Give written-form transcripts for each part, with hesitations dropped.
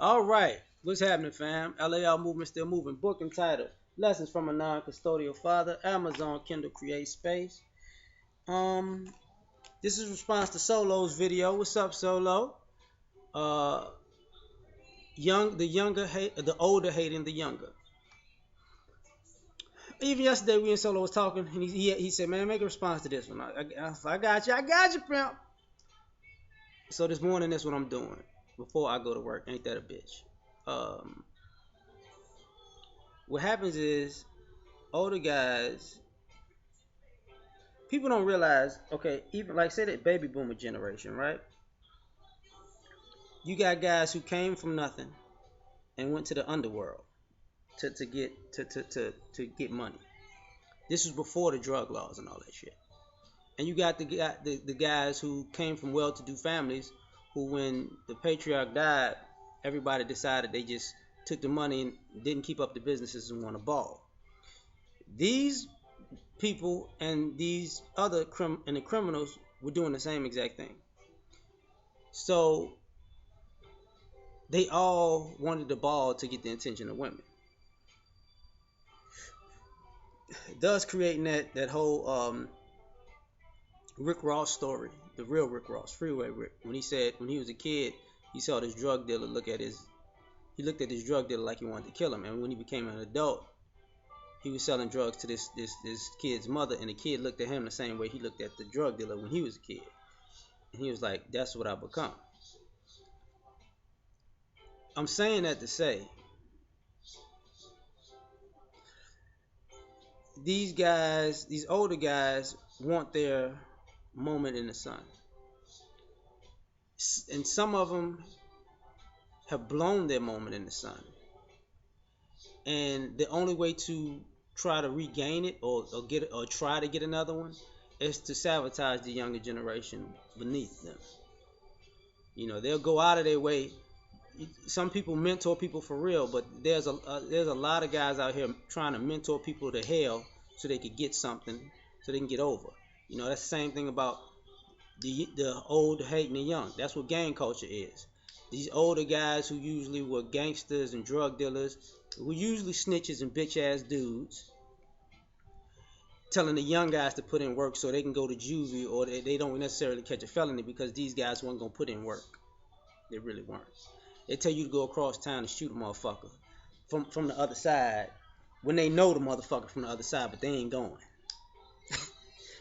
All right, what's happening, fam? L.A.R. movement still moving. Book entitled "Lessons from a Non-Custodial Father." Amazon Kindle Create Space. Um, this is response to Solo's video. What's up, Solo? Uh, the younger hate, the older hating the younger. Even yesterday, we and Solo was talking, and he said, "Man, make a response to this one." I got you, pimp. So this morning, that's what I'm doing before I go to work. Ain't that a bitch? Um, what happens is older guys, people don't realize, okay, even like say that baby boomer generation, right? You got guys who came from nothing and went to the underworld to get money. This was before the drug laws and all that shit. And you got the guys who came from well-to-do families who, when the patriarch died, everybody decided they just took the money and didn't keep up the businesses and want to ball. These people and these other the criminals were doing the same exact thing. So they all wanted the ball to get the attention of women, thus creating that whole Rick Ross story, the real Rick Ross, Freeway Rick, when he said when he was a kid he saw this drug dealer he looked at this drug dealer like he wanted to kill him, and when he became an adult he was selling drugs to this kid's mother, and the kid looked at him the same way he looked at the drug dealer when he was a kid, and he was like, that's what I become. I'm saying that to say these guys, these older guys, want their moment in the sun. And some of them have blown their moment in the sun. And the only way to try to regain it or try to get another one is to sabotage the younger generation beneath them. You know, they'll go out of their way. Some people mentor people for real, but there's a lot of guys out here trying to mentor people to hell so they could get something, so they can get over. You know, that's the same thing about the old hating the young. That's what gang culture is. These older guys who usually were gangsters and drug dealers were usually snitches and bitch ass dudes, telling the young guys to put in work so they can go to juvie, or they don't necessarily catch a felony because these guys weren't gonna put in work. They really weren't. They tell you to go across town and shoot a motherfucker from the other side when they know the motherfucker from the other side, but they ain't going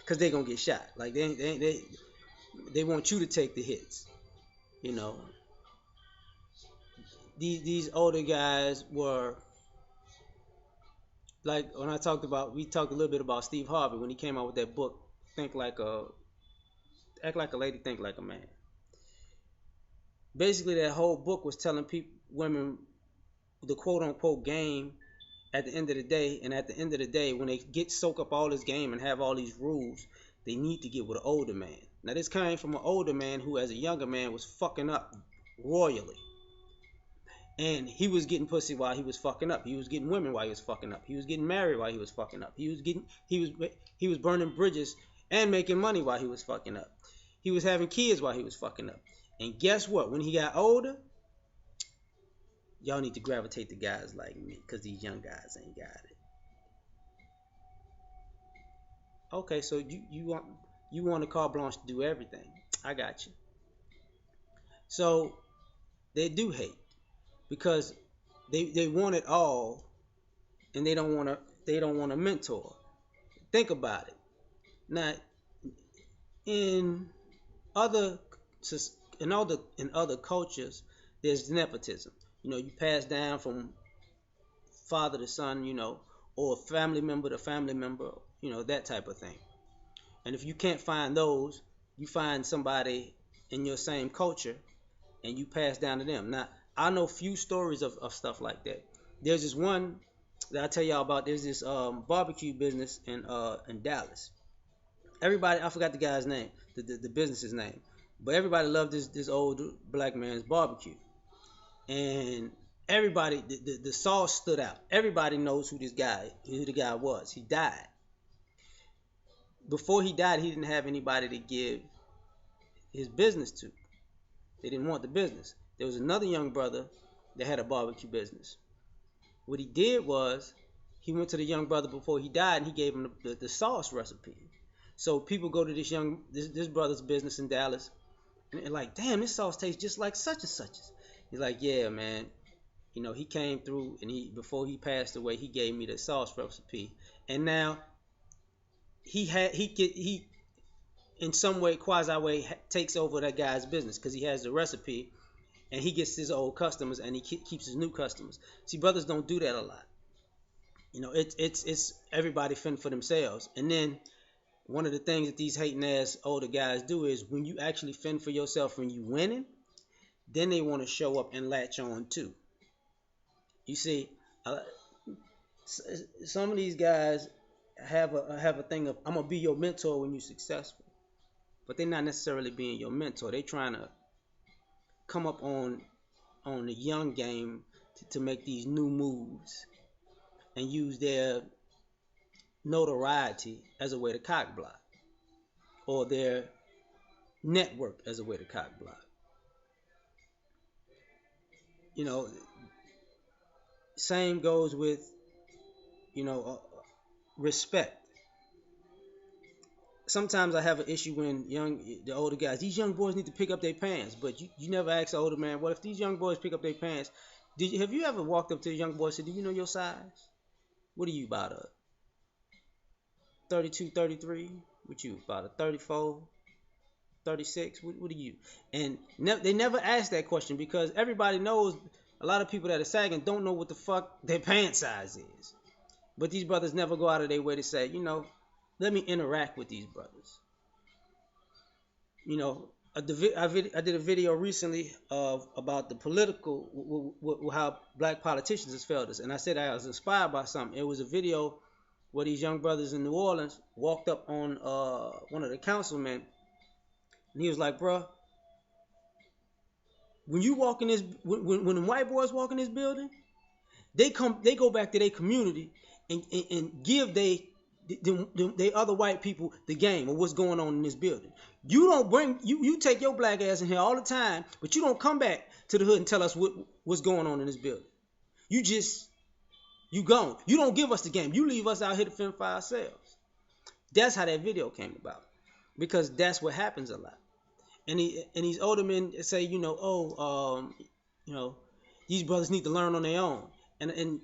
because they gonna get shot. Like they want you to take the hits. You know, these older guys were like, when we talked a little bit about Steve Harvey when he came out with that book, Act Like a Lady, Think Like a Man. Basically, that whole book was telling women, the quote unquote game at the end of the day. And at the end of the day, when they soak up all this game and have all these rules, they need to get with an older man. Now, this came from an older man who, as a younger man, was fucking up royally. And he was getting pussy while he was fucking up. He was getting women while he was fucking up. He was getting married while he was fucking up. He was burning bridges and making money while he was fucking up. He was having kids while he was fucking up. And guess what? When he got older, y'all need to gravitate to guys like me, because these young guys ain't got it. Okay, so you want a carte blanche to do everything. I got you. So they do hate because they want it all, and they don't want to mentor. Think about it. Now, in other cultures, there's nepotism. You know, you pass down from father to son, you know, or family member to family member, you know, that type of thing. And if you can't find those, you find somebody in your same culture and you pass down to them. Now, I know few stories of stuff like that. There's this one that I tell y'all about. There's this barbecue business in Dallas. Everybody, I forgot the guy's name, the business's name, but everybody loved this old black man's barbecue. And everybody, the sauce stood out. Everybody knows who the guy was. He died. Before he died, he didn't have anybody to give his business to. They didn't want the business. There was another young brother that had a barbecue business. What he did was he went to the young brother before he died and he gave him the sauce recipe. So people go to this brother's business in Dallas and they're like, damn, this sauce tastes just like such and such. He's like, yeah, man. You know, he came through and before he passed away, he gave me the sauce recipe. And now he in some way, quasi way, takes over that guy's business because he has the recipe and he gets his old customers and he keeps his new customers. See, brothers don't do that a lot. You know, it's everybody fend for themselves. And then one of the things that these hating ass older guys do is when you actually fend for yourself when you winning, then they want to show up and latch on too. You see, some of these guys have a thing of I'm gonna be your mentor when you're successful, but they're not necessarily being your mentor. They trying to come up on the young game to make these new moves and use their notoriety as a way to cock block or their network as a way to cock block. You know, same goes with respect. Sometimes I have an issue when the older guys, these young boys need to pick up their pants, but you never ask the older man, what if these young boys pick up their pants? Have you ever walked up to a young boy and said, do you know your size? What are you, about a 32, 33? What you, about a 34, 36? What are you? And they never ask that question because everybody knows a lot of people that are sagging don't know what the fuck their pant size is. But these brothers never go out of their way to say, let me interact with these brothers. I did a video recently about the political, how black politicians has failed us. And I said I was inspired by something. It was a video where these young brothers in New Orleans walked up on one of the councilmen. And he was like, bruh, when you walk in this, when the white boys walk in this building, they go back to their community and give they other white people the game of what's going on in this building. You don't bring you take your black ass in here all the time, but you don't come back to the hood and tell us what's going on in this building. You gone. You don't give us the game. You leave us out here to fend for ourselves. That's how that video came about, because that's what happens a lot. And these older men say, these brothers need to learn on their own. And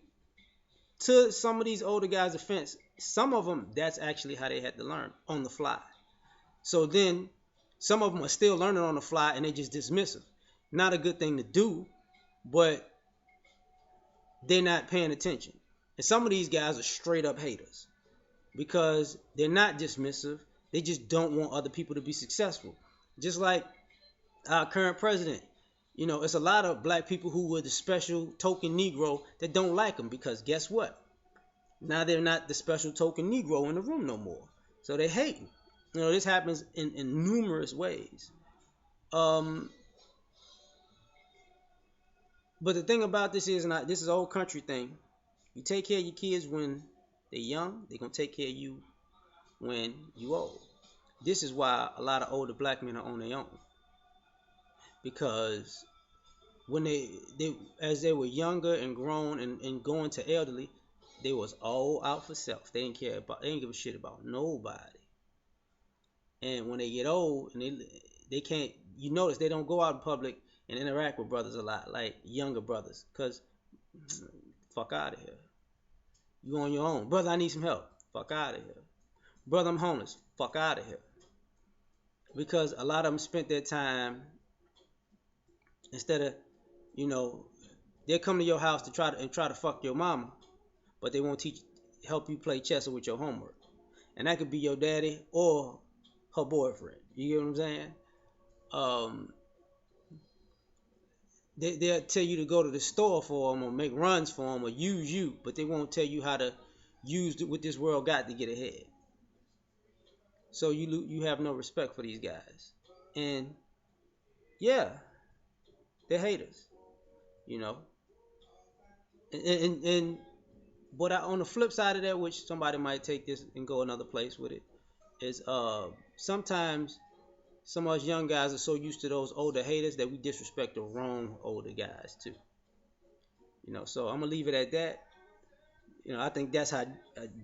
to some of these older guys' offense, some of them, that's actually how they had to learn, on the fly. So then some of them are still learning on the fly and they just dismissive. Not a good thing to do, but they're not paying attention. And some of these guys are straight up haters because they're not dismissive. They just don't want other people to be successful. Just like our current president. It's a lot of black people who were the special token Negro that don't like him because guess what? Now they're not the special token Negro in the room no more. So they hate him. This happens in numerous ways. But the thing about this is, this is an old country thing. You take care of your kids when they're young, they're going to take care of you when you old. This is why a lot of older black men are on their own. Because when they as they were younger and grown and going to elderly, they was all out for self. They didn't give a shit about nobody. And when they get old and they can't, you notice they don't go out in public and interact with brothers a lot, like younger brothers, because fuck out of here. You on your own. Brother, I need some help. Fuck out of here. Brother, I'm homeless. Fuck out of here. Because a lot of them spent their time, instead of, they'll come to your house to try to fuck your mama, but they won't help you play chess with your homework. And that could be your daddy or her boyfriend. You get what I'm saying? They'll tell you to go to the store for them or make runs for them or use you, but they won't tell you how to use what this world got to get ahead. So you have no respect for these guys. And yeah, they're haters, But on the flip side of that, which somebody might take this and go another place with it, is sometimes some of us young guys are so used to those older haters that we disrespect the wrong older guys too. So I'm gonna leave it at that. I think that's how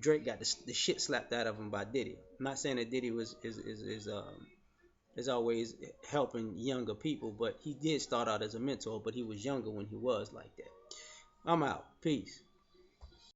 Drake got the shit slapped out of him by Diddy. I'm not saying that Diddy is always helping younger people, but he did start out as a mentor, but he was younger when he was like that. I'm out. Peace.